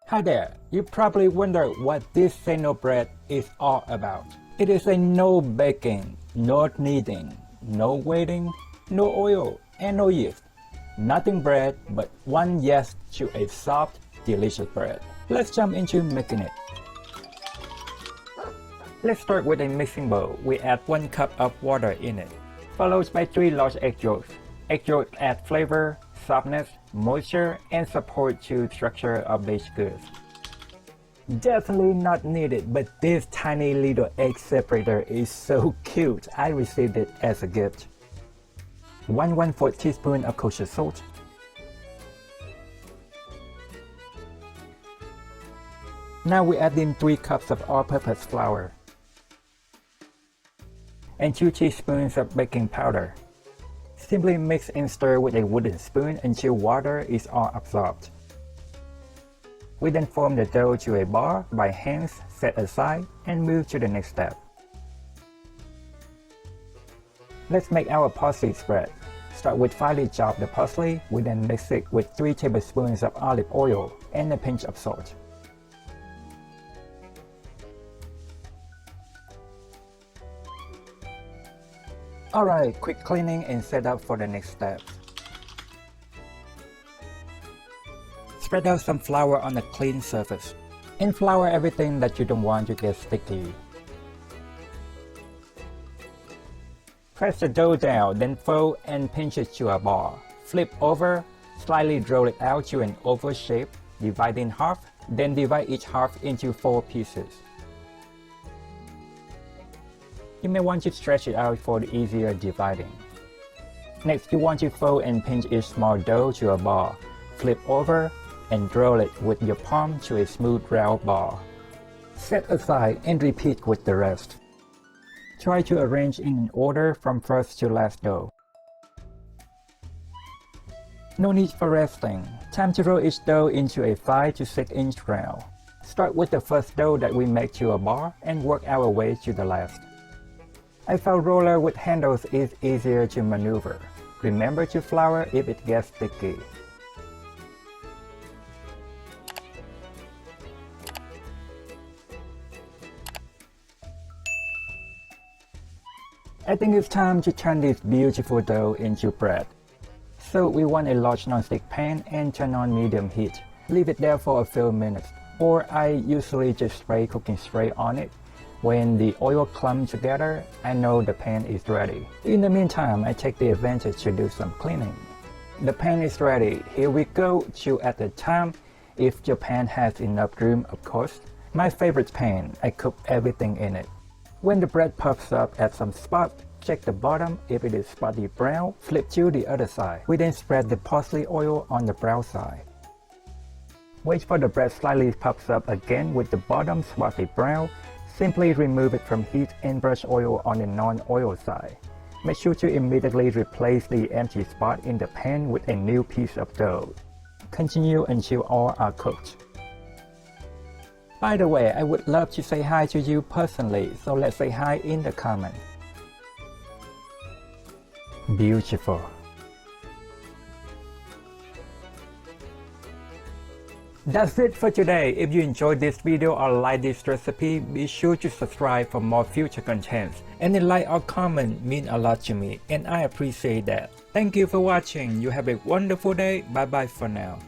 Hi there, you probably wonder what this Say-no bread is all about. It is a no baking, no kneading, no waiting, no oil, and no yeast. Nothing bread but one yes to a soft, delicious bread. Let's jump into making it. Let's start with a mixing bowl. We add 1 cup of water in it, followed by 3 large egg yolks. Egg yolks add flavor, softness, moisture, and support to the structure of baked goods. Definitely not needed, but this tiny little egg separator is so cute. I received it as a gift. 1/4 teaspoon of kosher salt. Now we add in 3 cups of all-purpose flour and 2 teaspoons of baking powder. Simply mix and stir with a wooden spoon until water is all absorbed. We then form the dough to a ball by hands, set aside, and move to the next step. Let's make our parsley spread. Start with finely chopped the parsley. We then mix it with 3 tablespoons of olive oil and a pinch of salt. Alright, quick cleaning and set up for the next step. Spread out some flour on a clean surface, and flour everything that you don't want to get sticky. Press the dough down, then fold and pinch it to a ball. Flip over, slightly roll it out to an oval shape, divide in half, then divide each half into 4 pieces. You may want to stretch it out for the easier dividing. Next, you want to fold and pinch each small dough to a ball. Flip over and roll it with your palm to a smooth round ball. Set aside and repeat with the rest. Try to arrange in an order from first to last dough. No need for resting. Time to roll each dough into a 5 to 6 inch round. Start with the first dough that we make to a ball and work our way to the last. A file roller with handles is easier to maneuver. Remember to flour if it gets sticky. I think it's time to turn this beautiful dough into bread. So we want a large non-stick pan and turn on medium heat. Leave it there for a few minutes, or I usually just spray cooking spray on it. When the oil clumps together, I know the pan is ready. In the meantime, I take the advantage to do some cleaning. The pan is ready. Here we go. Chew at the time, if your pan has enough room, of course. My favorite pan, I cook everything in it. When the bread puffs up at some spot, check the bottom. If it is spotty brown, flip to the other side. We then spread the parsley oil on the brown side. Wait for the bread slightly puffs up again with the bottom spotty brown. Simply remove it from heat and brush oil on the non-oil side. Make sure to immediately replace the empty spot in the pan with a new piece of dough. Continue until all are cooked. By the way, I would love to say hi to you personally, so let's say hi in the comments. Beautiful. That's it for today. If you enjoyed this video or like this recipe, be sure to subscribe for more future contents. Any like or comment mean a lot to me, and I appreciate that. Thank you for watching. You have a wonderful day. Bye bye for now.